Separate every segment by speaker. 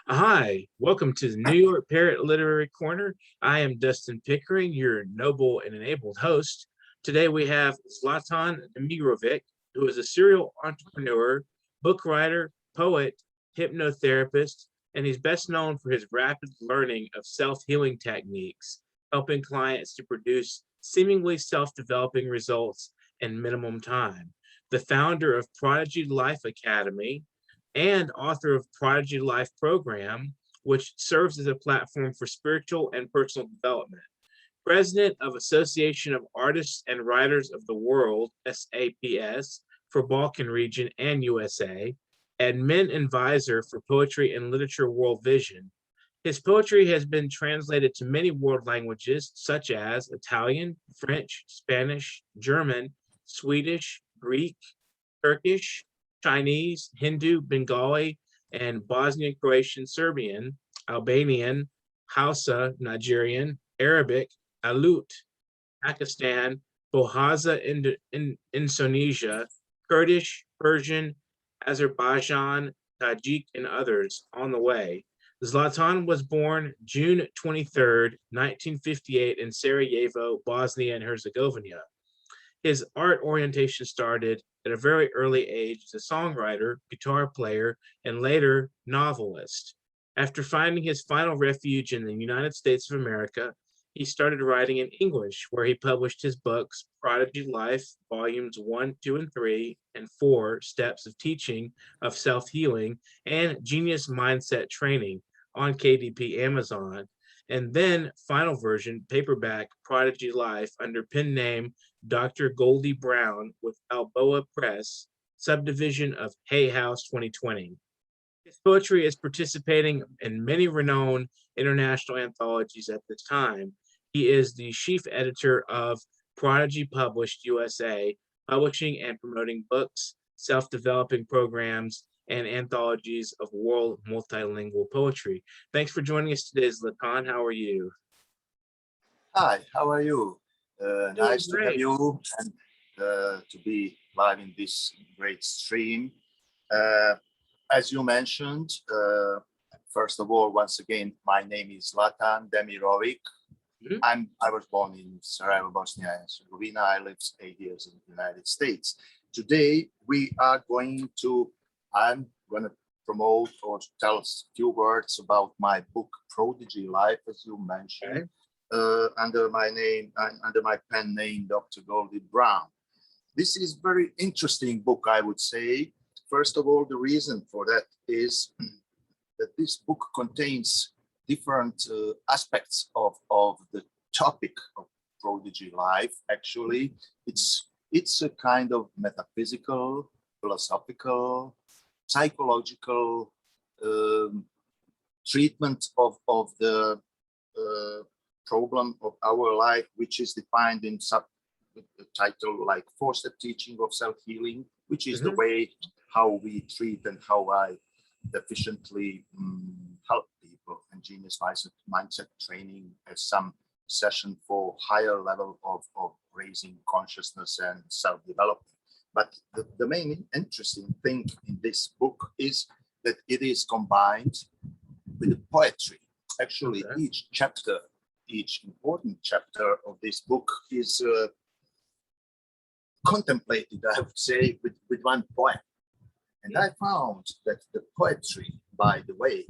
Speaker 1: Hi, welcome to the New York Parrot Literary Corner. I am Dustin Pickering, your noble and enabled host. Today we have Zlatan Demirovic, who is a serial entrepreneur, book writer, poet, hypnotherapist, and he's best known for his rapid learning of self-healing techniques, helping clients to produce seemingly self-developing results in minimum time. The founder of Prodigy Life Academy, and author of Prodigy Life Program, which serves as a platform for spiritual and personal development. President of Association of Artists and Writers of the World, SAPS, for Balkan region and USA, admin advisor for Poetry and Literature World Vision. His poetry has been translated to many world languages such as Italian, French, Spanish, German, Swedish, Greek, Turkish, Chinese, Hindu, Bengali, and Bosnian, Croatian, Serbian, Albanian, Hausa, Nigerian, Arabic, Alut, Pakistan, Bohaza, Indonesia, Kurdish, Persian, Azerbaijan, Tajik, and others on the way. Zlatan was born June 23rd, 1958 in Sarajevo, Bosnia and Herzegovina. His art orientation started at a very early age as a songwriter, guitar player, and later novelist. After finding his final refuge in the United States of America, he started writing in English, where he published his books, Prodigy Life, Volumes 1, 2, and 3, and 4, Steps of Teaching of Self-Healing, and Genius Mindset Training on KDP Amazon, and then final version, paperback, Prodigy Life, under pen name Dr. Goldie Brown with Balboa Press, subdivision of Hay House 2020. His poetry is participating in many renowned international anthologies at this time. He is the chief editor of Prodigy Published USA, publishing and promoting books, self-developing programs, and anthologies of world multilingual poetry. Thanks for joining us today, Zlatan. How are you?
Speaker 2: Hi, how are you? Nice to have
Speaker 1: Great.
Speaker 2: you and to be live in this great stream. As you mentioned, first of all, once again, my name is Zlatan Demirovic. I was born in Sarajevo, Bosnia and Herzegovina. I lived 8 years in the United States. Today, I'm going to promote or tell a few words about my book, Prodigy Life, as you mentioned.
Speaker 1: Okay.
Speaker 2: Under my pen name, Dr. Goldie Brown. This is very interesting book, I would say. First of all, the reason for that is that this book contains different aspects of the topic of prodigy life. Actually, it's a kind of metaphysical, philosophical, psychological treatment of the problem of our life, which is defined in the title like four-step teaching of self-healing, which is the way how we treat and how I efficiently help people. And genius mindset training as some session for higher level of raising consciousness and self-development. But the main interesting thing in this book is that it is combined with poetry. Actually, each important chapter of this book is contemplated, I would say, with one poem. And I found that the poetry, by the way,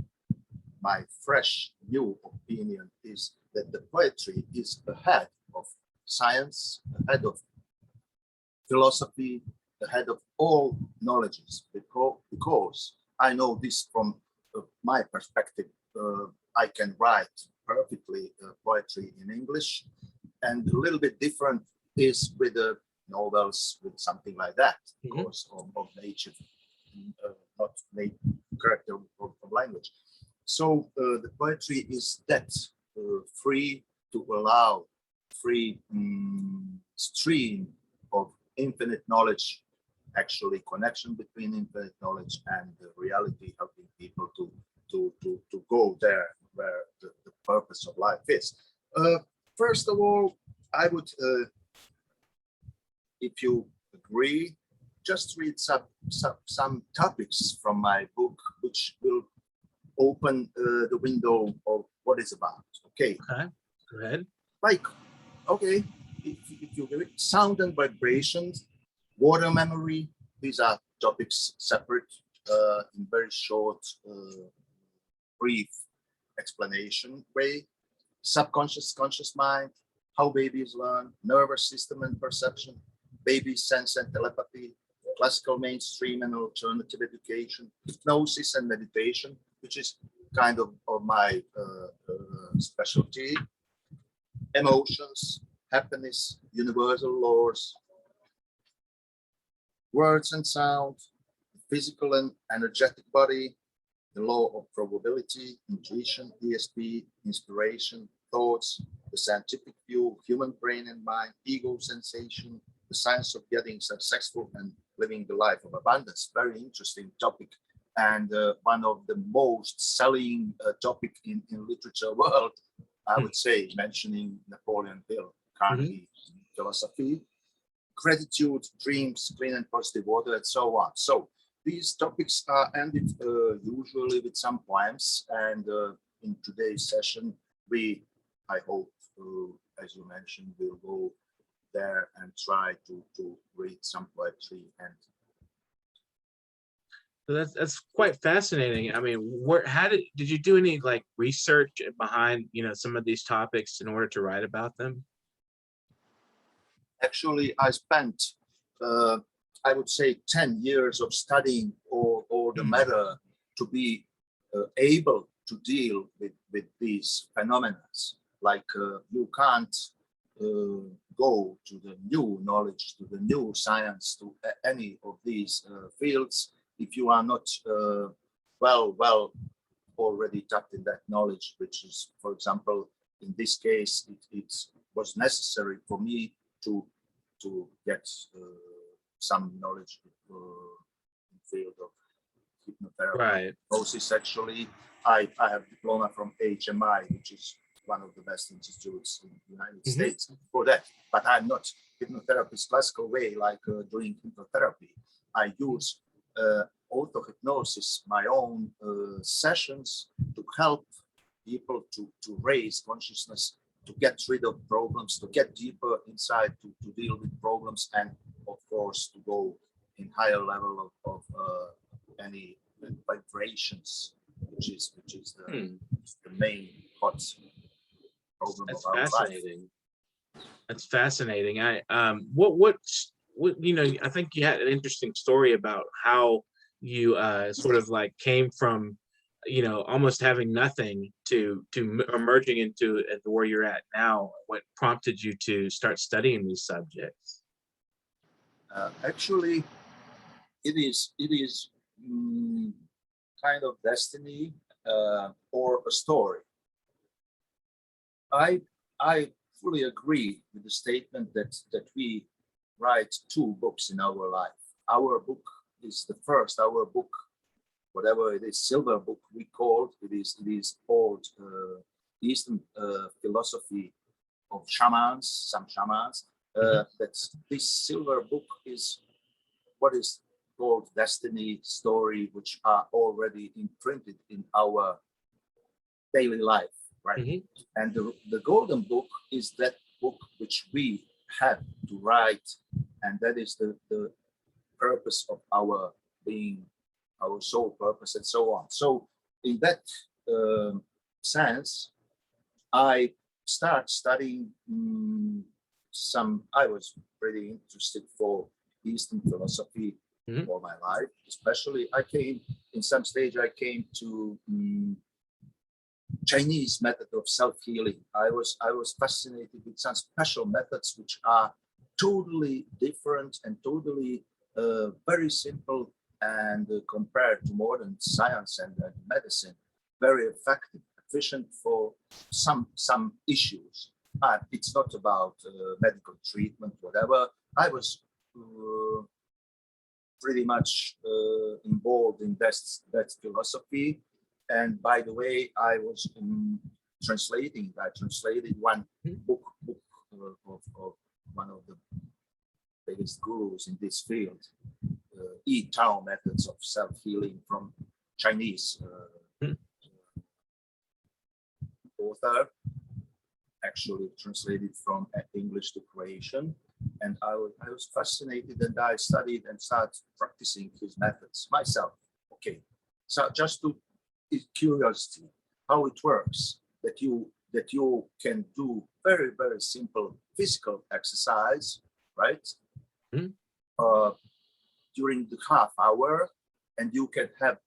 Speaker 2: my fresh new opinion is that the poetry is ahead of science, ahead of philosophy, ahead of all knowledges, because I know this from my perspective. I can write perfectly poetry in English, and a little bit different is with the novels, with something like that, because of nature, not made character of language. So the poetry is that free to allow free stream of infinite knowledge, actually connection between infinite knowledge and the reality, helping people to go there where the purpose of life is. First of all, I would, if you agree, just read some topics from my book, which will open the window of what it's about. Okay.
Speaker 1: Okay. Go ahead.
Speaker 2: Like, okay, if you give it sound and vibrations, water memory, these are topics separate in very short, brief explanation way. Subconscious, conscious mind, how babies learn, nervous system and perception, baby sense and telepathy, classical, mainstream and alternative education, hypnosis and meditation, which is kind of my specialty, emotions, happiness, universal laws, words and sound, physical and energetic body, the law of probability, intuition, ESP, inspiration, thoughts, the scientific view, human brain and mind, ego sensation, the science of getting successful and living the life of abundance. Very interesting topic, and one of the most selling topic in literature world, I would say, mentioning Napoleon Hill, Carnegie philosophy, gratitude, dreams, clean and positive water, and so on. So these topics are ended usually with some poems, and in today's session, I hope, as you mentioned, we'll go there and try to read some poetry. And
Speaker 1: that's quite fascinating. I mean, how did you do any like research behind, some of these topics in order to write about them?
Speaker 2: actually, I spent, I would say, 10 years of studying all the matter to be able to deal with these phenomena. Like you can't go to the new knowledge, to the new science, to any of these fields if you are not well already tapped in that knowledge, which is, for example, in this case, it was necessary for me to get some knowledge in the field of hypnotherapy.
Speaker 1: Right.
Speaker 2: Hypnosis, actually, I have a diploma from HMI, which is one of the best institutes in the United States for that. But I'm not hypnotherapist classical way, like doing hypnotherapy. I use auto-hypnosis, my own sessions, to help people to raise consciousness, to get rid of problems, to get deeper inside, to deal with problems, and of course to go in higher level of any vibrations, which is the main hot problem
Speaker 1: That's
Speaker 2: of our
Speaker 1: fascinating.
Speaker 2: life.
Speaker 1: That's fascinating. What I think you had an interesting story about how you sort of like came from almost having nothing to emerging into where you're at now. What prompted you to start studying these subjects?
Speaker 2: Actually, it is kind of destiny or a story. I fully agree with the statement that we write two books in our life. Our book is the first. Our book, whatever it is, silver book we called it is old Eastern philosophy of shamans, some shamans. That this silver book is what is called destiny story, which are already imprinted in our daily life, right? And the golden book is that book which we have to write, and that is the purpose of our being, our soul purpose, and so on. So in that sense, I start studying I was pretty interested for Eastern philosophy all my life. Especially in some stage I came to Chinese method of self-healing. I was fascinated with some special methods which are totally different and totally very simple, and compared to modern science and medicine, very effective, efficient for some issues. But it's not about medical treatment, whatever. I was pretty much involved in that philosophy. And by the way, I was translated one book of one of the biggest gurus in this field, E120 methods of self-healing from Chinese author, actually translated from English to Croatian. And I was fascinated, and I studied and started practicing his methods myself. Okay, so just to curiosity, how it works, that you can do very, very simple physical exercise, right?
Speaker 1: Mhm.
Speaker 2: During the half hour, and you can have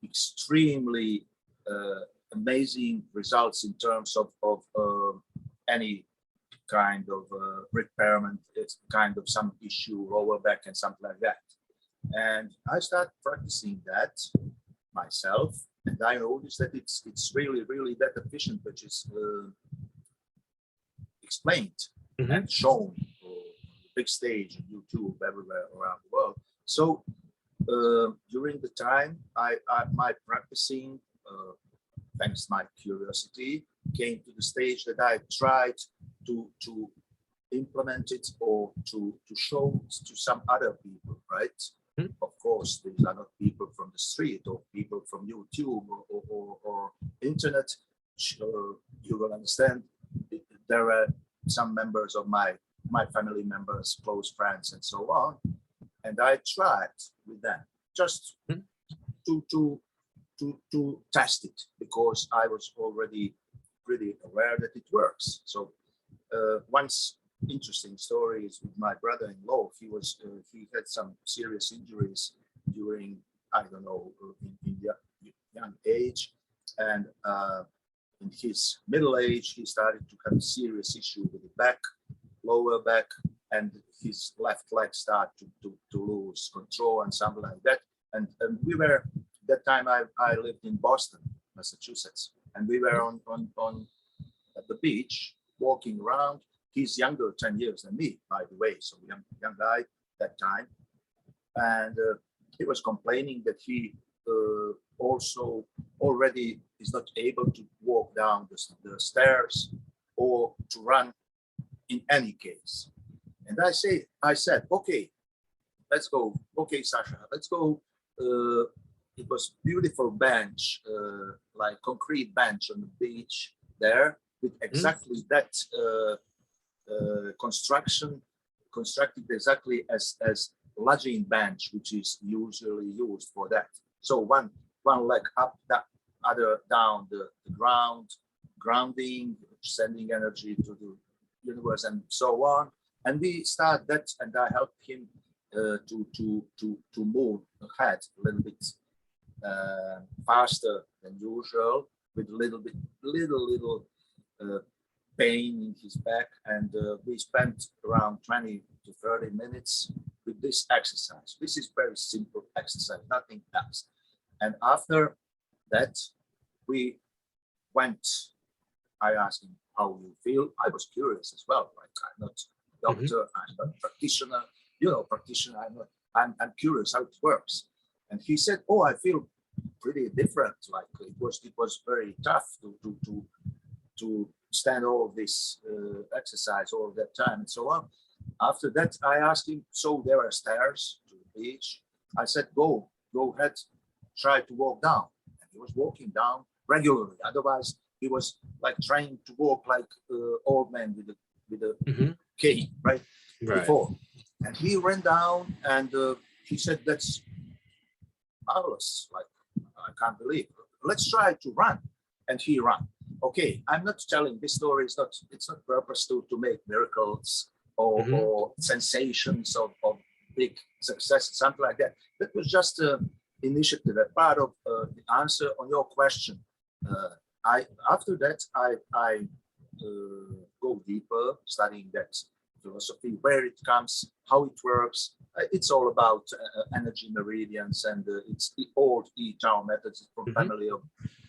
Speaker 2: extremely amazing results in terms of any kind of repairment, it's kind of some issue, lower back and something like that. And I started practicing that myself, and I noticed that it's really, really that efficient, which is explained
Speaker 1: Mhm.
Speaker 2: and shown on the big stage on YouTube everywhere around the world. So during the time, my practicing, thanks to my curiosity, came to the stage that I tried to implement it or to show to some other people, right?
Speaker 1: Mhm.
Speaker 2: Of course, these are not people from the street or people from YouTube or internet. You will understand. There are some members of my family members, close friends, and so on. And I tried with them just
Speaker 1: Mhm.
Speaker 2: to test it, because I was already pretty aware that it works. So once interesting stories with my brother-in-law. He had some serious injuries during, I don't know, in young age, and in his middle age he started to have a serious issue with the back, lower back, and his left leg started to lose control and something like that. And we were, that time I lived in Boston, Massachusetts, and we were on at the beach walking around. He's younger 10 years than me, by the way, so young guy that time. And he was complaining that he also already is not able to walk down the stairs or to run in any case. And I said, okay, let's go. Okay, Sasha, let's go. It was beautiful bench, like concrete bench on the beach there, with exactly that constructed exactly as lodging bench, which is usually used for that. So one leg up, that other down the ground, grounding, sending energy to the universe, and so on. And we start that, and I helped him to move ahead a little bit faster than usual, with a little pain in his back, and we spent around 20 to 30 minutes with this exercise. This is very simple exercise, nothing else. And after that, we went. I asked him how you feel. I was curious as well. Like, I'm not doctor, I'm not practitioner. Practitioner. I'm curious how it works. And he said, "Oh, I feel pretty different. Like it was very tough to stand all of this exercise all of that time and so on." After that, I asked him, "So there are stairs to the beach?" I said, "Go ahead, try to walk down." And he was walking down regularly. Otherwise, he was like trying to walk like old man with a cane, right? Before. And he ran down, and he said, "That's marvelous. Like, I can't believe. Let's try to run." And he ran. Okay, I'm not telling this story. It's not purpose to make miracles or sensations of big success, something like that. That was just an initiative, a part of the answer on your question. After that, I go deeper, studying that philosophy, where it comes, how it works. It's all about energy meridians, and it's the old E-Town methods from family of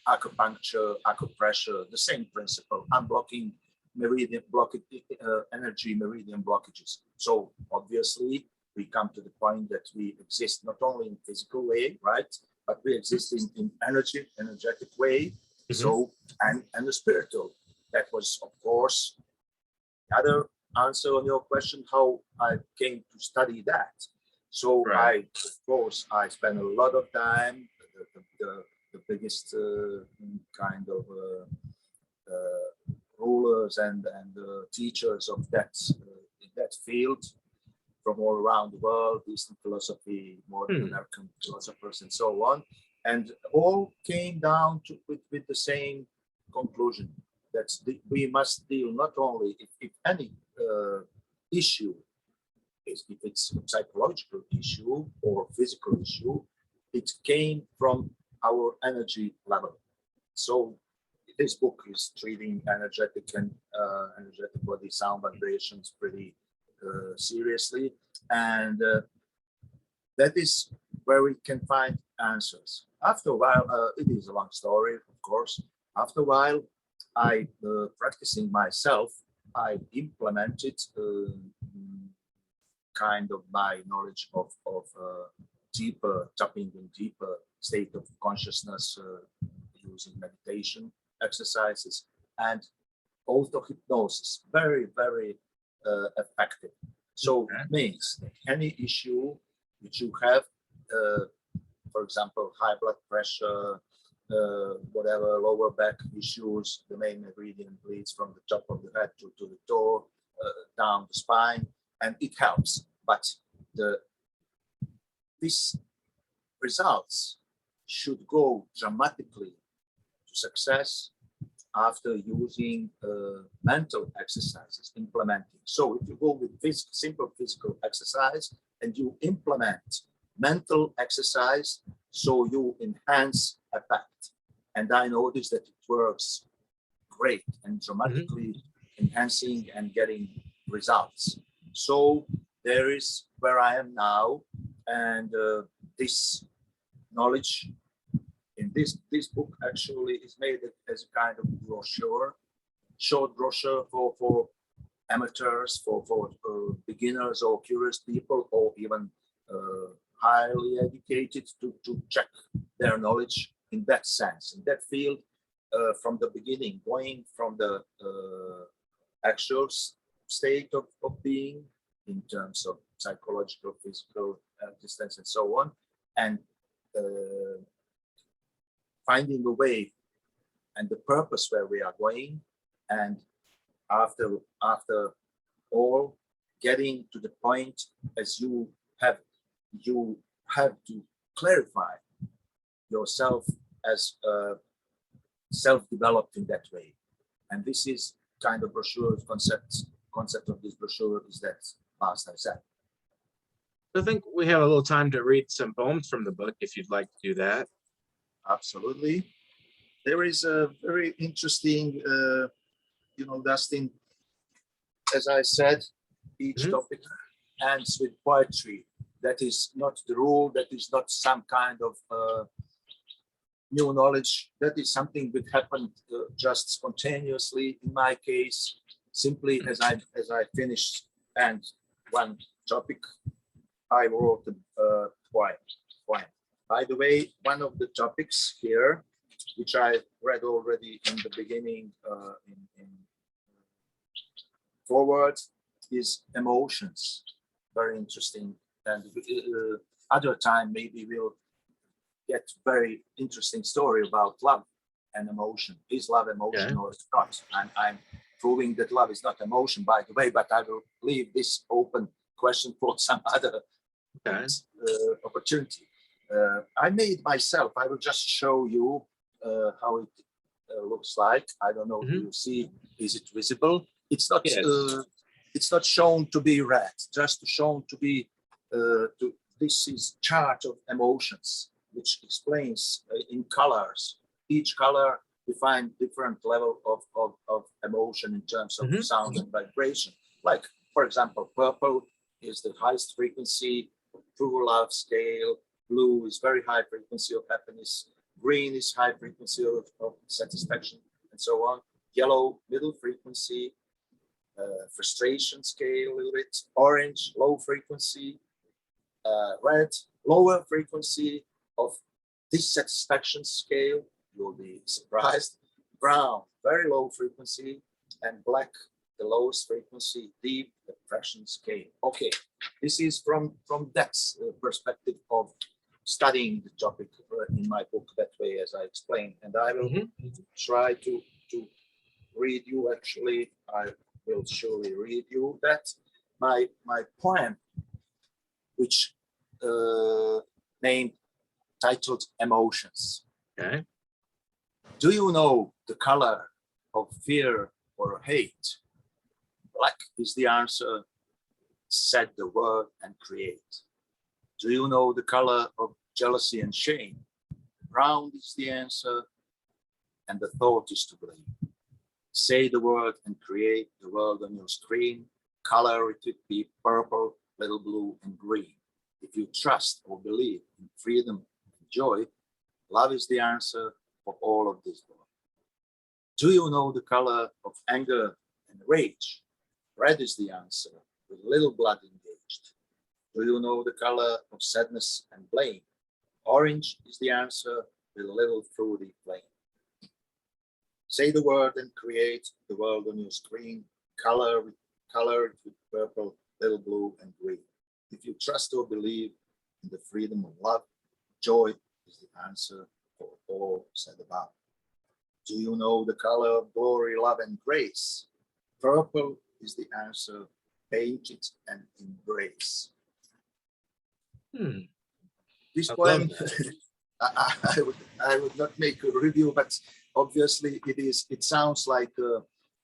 Speaker 2: acupuncture, acupressure, the same principle, unblocking energy meridian blockages. So obviously, we come to the point that we exist not only in physical way, right, but we exist in energetic way. So and the spiritual. That was, of course, the other answer on your question, how I came to study that. So I spent a lot of time. The biggest kind of rulers and teachers of that in that field from all around the world, Eastern philosophy, modern American philosophers, and so on, and all came down to with the same conclusion that we must deal not only if any issue is, if it's a psychological issue or physical issue, it came from our energy level. So this book is treating energetic and energetic body sound vibrations pretty seriously, and that is where we can find answers. After a while, it is a long story, of course. After a while, I practicing myself, I implemented kind of my knowledge of deeper tapping in deeper state of consciousness using meditation exercises and auto hypnosis, very effective. So it means that any issue which you have, for example, high blood pressure, whatever, lower back issues, the main meridian leads from the top of the head to the toe, down the spine, and it helps. But these results should go dramatically to success after using mental exercises, implementing. So if you go with simple physical exercise and you implement mental exercise, so you enhance effect. And I noticed that it works great and dramatically enhancing and getting results. So there is where I am now, and this knowledge in this book actually is made as a kind of brochure, short brochure for amateurs, for beginners or curious people, or even highly educated to check their knowledge in that sense, in that field, from the beginning, going from the actual state of being in terms of psychological, physical distance, and so on, and finding a way and the purpose where we are going, and after all, getting to the point as you have to clarify yourself as self-developed in that way. And this is kind of brochure concept of this brochure is that last I said.
Speaker 1: I think we have a little time to read some poems from the book if you'd like to do that.
Speaker 2: Absolutely. There is a very interesting, Dustin, as I said, each topic ends with poetry. That is not the rule, that is not some kind of new knowledge. That is something that happened just spontaneously in my case, simply as I finished and one topic, I wrote a poem. By the way, one of the topics here, which I read already in the beginning in forward, is emotions. Very interesting. And other time, maybe we'll get very interesting story about love and emotion. Is love emotion or is not? And I'm proving that love is not emotion, by the way, but I will leave this open question for some other opportunity. I made myself, I will just show you how it looks like. I don't know, do you see, is it visible? It's not, it's not shown to be red, just shown to be, this is chart of emotions, which explains in colors. Each color defines different level of emotion in terms of sound and vibration. Like, for example, purple is the highest frequency of true love scale. Blue is very high frequency of happiness. Green is high frequency of satisfaction, and so on. Yellow, middle frequency, frustration scale a little bit. Orange, low frequency. Red, lower frequency of dissatisfaction scale. You'll be surprised. Brown, very low frequency. And black, the lowest frequency, deep depression scale. Okay, this is from that perspective of studying the topic in my book that way, as I explained, and I will try to read you actually. I will surely read you that. My poem, which named titled Emotions.
Speaker 1: Okay.
Speaker 2: Do you know the color of fear or hate? Black is the answer. Set the word and create. Do you know the color of jealousy and shame? Brown is the answer, and the thought is to blame. Say the word and create the world on your screen. Color it would be purple, little blue, and green. If you trust or believe in freedom and joy, love is the answer for all of this boy. Do you know the color of anger and rage? Red is the answer, with little blood engaged. Do you know the color of sadness and blame? Orange is the answer, with a little fruity flame. Say the word and create the world on your screen. Color it with purple, little blue, and green. If you trust or believe in the freedom of love, joy is the answer for all said above. Do you know the color of glory, love, and grace? Purple is the answer. Paint it and embrace. This
Speaker 1: I
Speaker 2: poem,
Speaker 1: love that.
Speaker 2: I would not make a review, but obviously it sounds like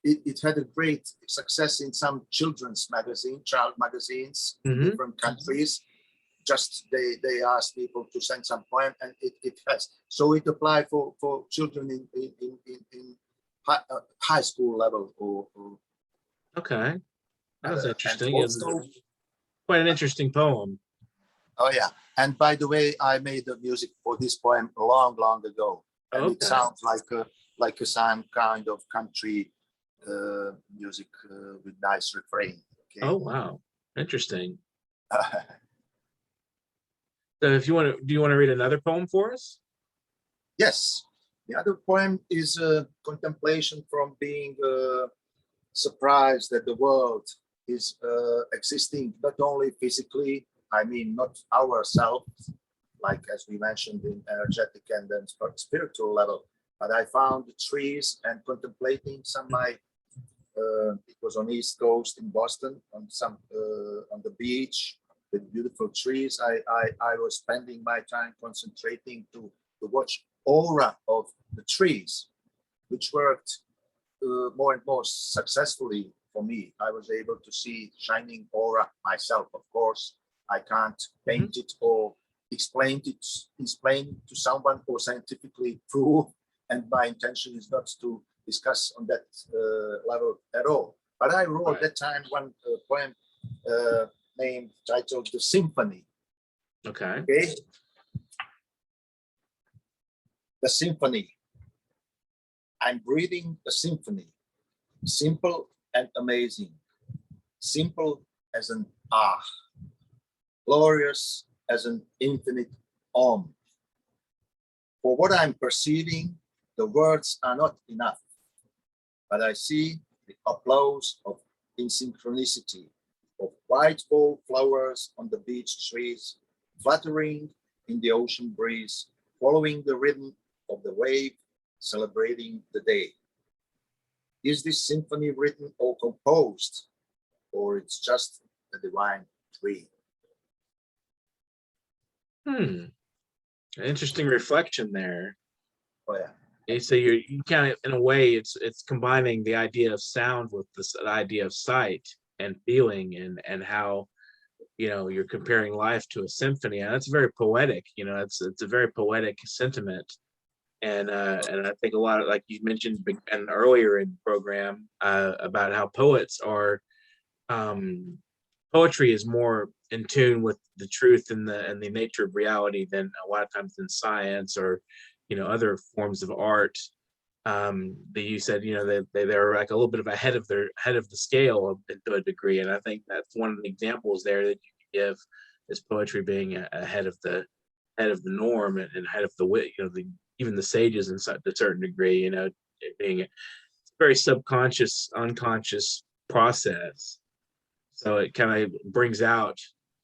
Speaker 2: it had a great success in some children's magazine, child magazines in
Speaker 1: Mhm.
Speaker 2: different countries. Just they asked people to send some poem, and it has. So it applied for children in high school level or
Speaker 1: Okay. That was
Speaker 2: other. And
Speaker 1: interesting. It's
Speaker 2: also,
Speaker 1: quite an interesting poem.
Speaker 2: oh yeah. And by the way, I made the music for this poem long ago, and it
Speaker 1: Okay.
Speaker 2: sounds like some kind of country music with nice refrain. Okay.
Speaker 1: Oh, wow. Interesting. So if you want to, do you want to read another poem for us?
Speaker 2: Yes. The other poem is a contemplation from being surprised that the world is existing not only physically, I mean, not ourselves, like as we mentioned in energetic and then spiritual level, but I found the trees and contemplating some it was on East Coast in Boston on on the beach with beautiful trees. I was spending my time concentrating to watch aura of the trees, which worked more and more successfully for me. I was able to see shining aura myself. Of course, I can't paint it or explain to someone or scientifically prove. And my intention is not to discuss on that level at all. But I wrote at that time one poem titled "The Symphony."
Speaker 1: Okay.
Speaker 2: Okay, the symphony. I'm breathing a symphony, simple and amazing, simple as an ah, glorious as an infinite om. For what I'm perceiving, the words are not enough, but I see the applause of insynchronicity, of white fall flowers on the beach trees, fluttering in the ocean breeze, following the rhythm of the wave, celebrating the day. Is this symphony written or composed, or it's just a divine dream?
Speaker 1: Interesting reflection there.
Speaker 2: Oh yeah.
Speaker 1: So you kind of, in a way, it's combining the idea of sound with this idea of sight and feeling, and how, you know, you're comparing life to a symphony, and that's very poetic. You know, it's a very poetic sentiment, and I think a lot of, like you mentioned and earlier in the program, about how poets are, poetry is more in tune with the truth and the nature of reality than a lot of times in science or, you know, other forms of art. That you said, you know, they're like a little bit of ahead of the scale to a degree, and I think that's one of the examples there that you can give, is poetry being ahead of the norm, and ahead of the wit, you know, even the sages in such a certain degree, you know, it being a very subconscious, unconscious process. So it kind of brings out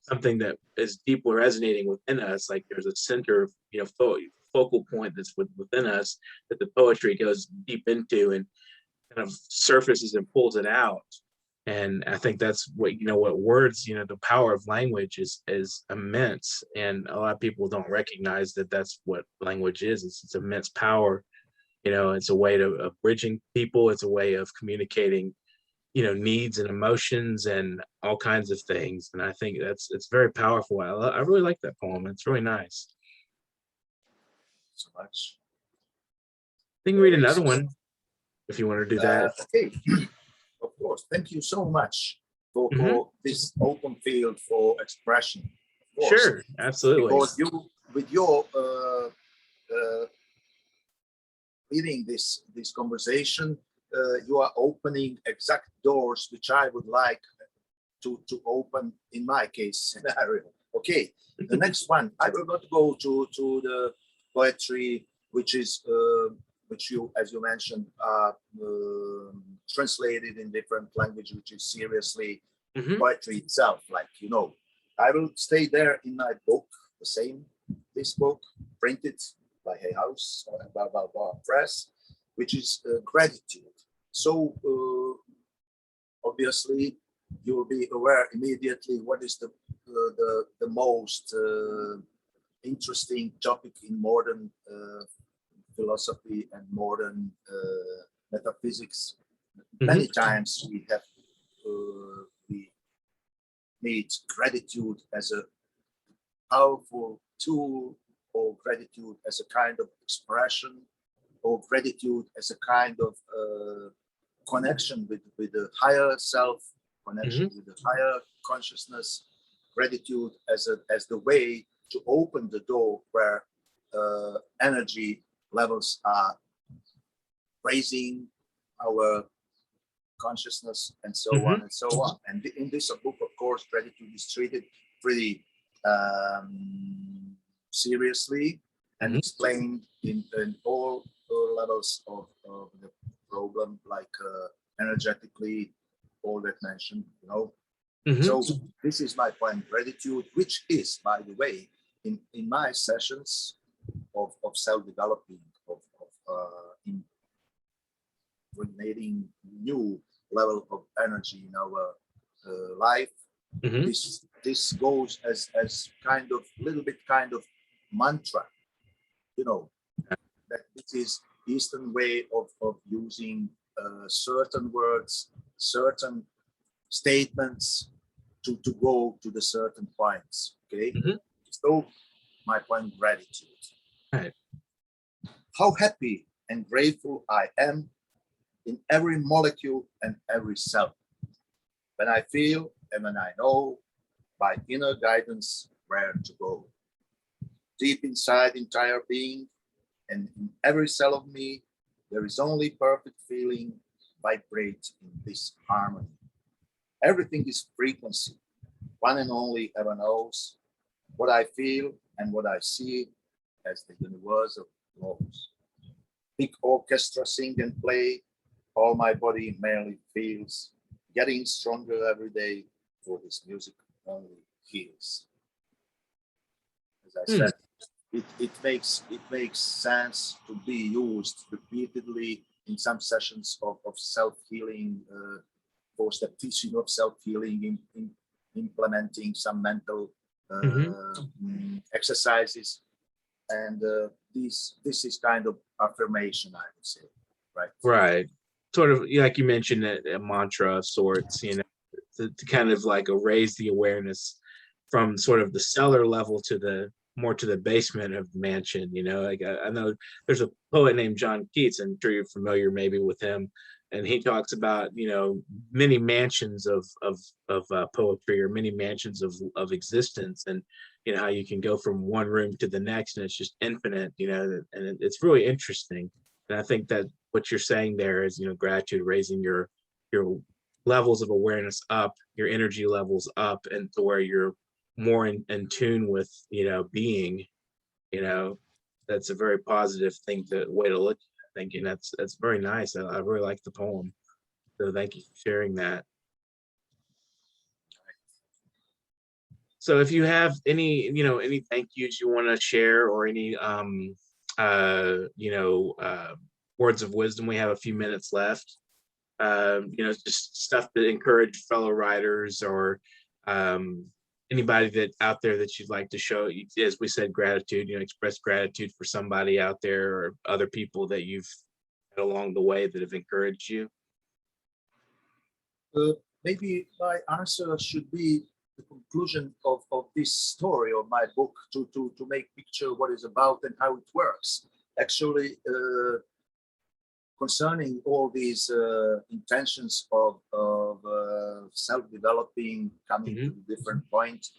Speaker 1: something that is deeply resonating within us. Like there's a center, you know, focal point that's within us that the poetry goes deep into, and kind of surfaces and pulls it out. And I think that's what, what words, the power of language is immense. And a lot of people don't recognize that that's what language is. It's immense power. It's a way of bridging people. It's a way of communicating, needs and emotions and all kinds of things. And I think it's very powerful. I really like that poem. It's really nice.
Speaker 2: So much.
Speaker 1: You can read another one if you want to do that.
Speaker 2: Okay. Of course, thank you so much for this open field for expression.
Speaker 1: Sure, absolutely.
Speaker 2: Because with your leading this conversation, you are opening exact doors which I would like to open in my case scenario. Okay, the next one, I will not go to the poetry, which is which you, as you mentioned, translated in different language, which is seriously poetry itself. Like, I will stay there in my book, this book, printed by Hay House, Press, which is gratitude. So obviously, you'll be aware immediately what is the most interesting topic in modern philosophy and modern metaphysics. Many times we need gratitude as a powerful tool, or gratitude as a kind of expression, or gratitude as a kind of connection with the higher self, connection with the higher consciousness, gratitude as the way to open the door where energy levels are raising our consciousness, and so on and so on. And in this book, of course, gratitude is treated pretty seriously and explained in all levels of the problem, like energetically, all that mentioned, So this is my point, gratitude, which is, by the way, in my sessions of self-developing, of impregnating new level of energy in our life. This goes as kind of little bit kind of mantra, that it is Eastern way of using certain words, certain statements to go to the certain points. Okay, so my point, gratitude.
Speaker 1: Right.
Speaker 2: How happy and grateful I am in every molecule and every cell, when I feel and when I know by inner guidance where to go. Deep inside entire being and in every cell of me, there is only perfect feeling vibrate in this harmony. Everything is frequency. One and only ever knows what I feel and what I see as the universal laws. Big orchestra sing and play, all my body merely feels, getting stronger every day, for this music only heals. As I said, it makes sense to be used repeatedly in some sessions of self-healing, four-step teaching of self-healing, in implementing some mental exercises. And this is kind of affirmation, I would say, right?
Speaker 1: Right. Sort of like you mentioned, a mantra of sorts, to kind of like raise the awareness from sort of the cellar level to the more to the basement of the mansion. Like I know there's a poet named John Keats, I'm sure you're familiar maybe with him, and he talks about many mansions of poetry, or many mansions of existence, and how you can go from one room to the next and it's just infinite, and it's really interesting. And I think that what you're saying there is, gratitude, raising your levels of awareness up, your energy levels up, and to where you're more in tune with being. That's a very positive way to look at it, thinking that's very nice. I really like the poem, so thank you for sharing that. So if you have any any thank yous you want to share, or any words of wisdom, we have a few minutes left. just stuff that encourage fellow writers or anybody that out there that you'd like to show, as we said, gratitude, express gratitude for somebody out there or other people that you've had along the way that have encouraged you?
Speaker 2: Maybe my answer should be the conclusion of this story of my book to make picture what it's about and how it works. Actually, concerning all these intentions of self-developing, coming to different points,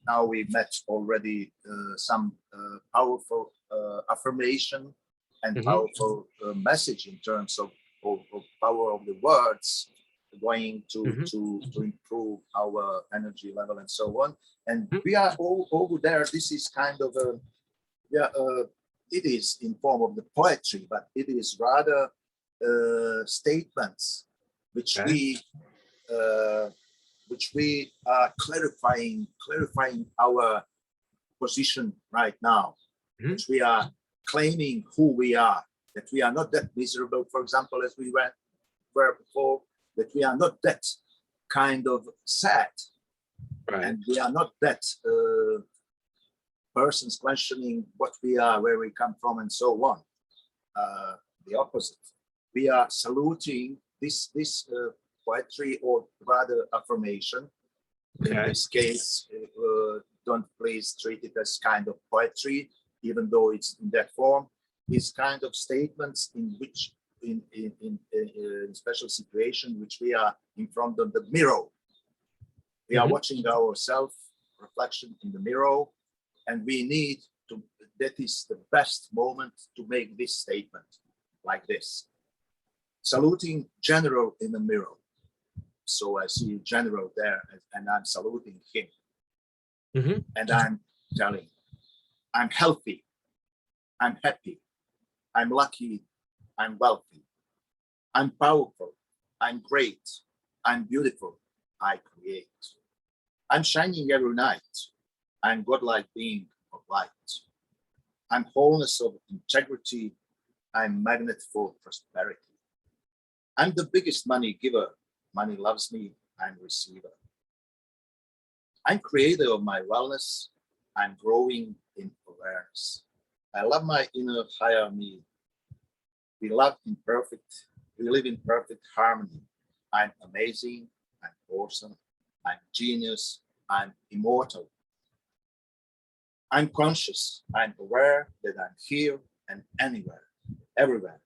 Speaker 2: now we met already some powerful affirmation and powerful message in terms of power of the words going to improve our energy level and so on. And we are all over there. This is kind of it is in form of the poetry, but it is rather statements which we are clarifying our position right now, which we are claiming who we are, that we are not that miserable, for example, as we were before, that we are not that kind of sad, and we are not that persons questioning what we are, where we come from, and so on. The opposite. We are saluting this poetry, or rather affirmation. In this case, don't please treat it as kind of poetry, even though it's in that form. It's kind of statements in which, in special situation, which we are in front of the mirror. We are watching our self-reflection in the mirror, and we need to, that is the best moment to make this statement like this. Saluting General in the mirror. So I see General there, and I'm saluting him. And I'm telling, I'm healthy, I'm happy, I'm lucky, I'm wealthy, I'm powerful, I'm great, I'm beautiful, I create. I'm shining every night, I'm godlike being of light. I'm wholeness of integrity, I'm magnet for prosperity. I'm the biggest money giver, money loves me, I'm receiver. I'm creator of my wellness, I'm growing in awareness. I love my inner higher me. We live in perfect harmony. I'm amazing, I'm awesome, I'm genius, I'm immortal. I'm conscious, I'm aware that I'm here and anywhere, everywhere.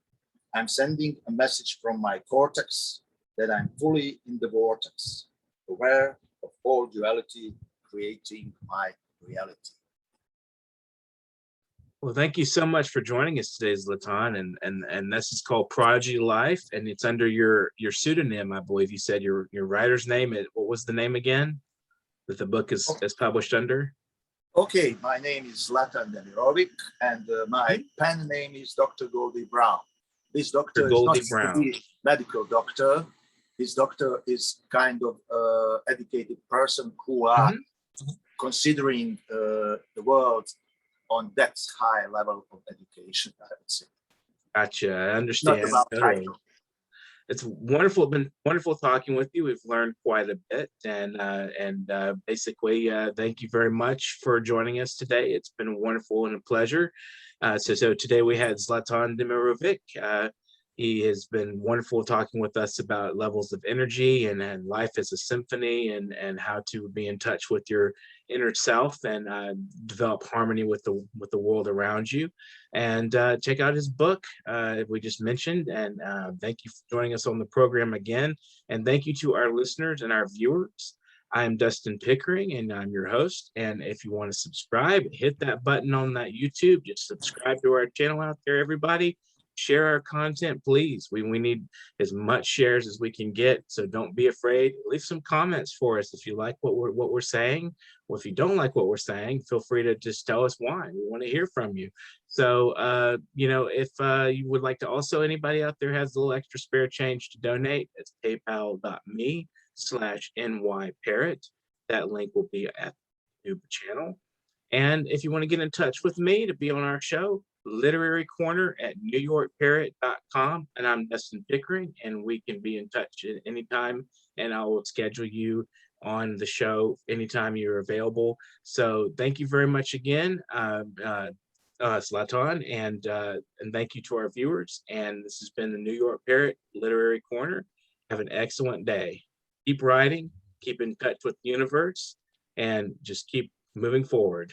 Speaker 2: I'm sending a message from my cortex that I'm fully in the vortex, aware of all duality, creating my reality.
Speaker 1: Well, thank you so much for joining us today, Zlatan. And this is called Prodigy Life, and it's under your pseudonym, I believe you said your writer's name. What was the name again that the book is published under?
Speaker 2: Okay, my name is Zlatan Demirovic, and my pen name is Dr. Goldie Brown. This doctor is not a medical doctor. This doctor is kind of educated person who are considering the world on that high level of education, I would say.
Speaker 1: Gotcha, I understand.
Speaker 2: Not about title.
Speaker 1: It's wonderful. Been wonderful talking with you. We've learned quite a bit, and basically, thank you very much for joining us today. It's been wonderful and a pleasure. So today we had Zlatan Demirovic. He has been wonderful talking with us about levels of energy and life as a symphony, and how to be in touch with your inner self and develop harmony with the world around you. And check out his book we just mentioned. And thank you for joining us on the program again. And thank you to our listeners and our viewers. I'm Dustin Pickering, and I'm your host. And if you want to subscribe, hit that button on that YouTube. Just subscribe to our channel out there, everybody. Share our content, please. We need as much shares as we can get, so don't be afraid. Leave some comments for us if you like what we're saying, or if you don't like what we're saying, feel free to just tell us why. We want to hear from you. So if you would like to, also, anybody out there has a little extra spare change to donate, it's paypal.me/nyparrot. That link will be at the YouTube channel. And if you want to get in touch with me to be on our show, literary corner at newyorkparrot.com. And I'm Dustin Pickering, and we can be in touch at any time, and I will schedule you on the show anytime you're available. So thank you very much again, Zlatan, and thank you to our viewers. And this has been the New York Parrot Literary Corner. Have an excellent day. Keep writing, keep in touch with the universe, and just keep moving forward.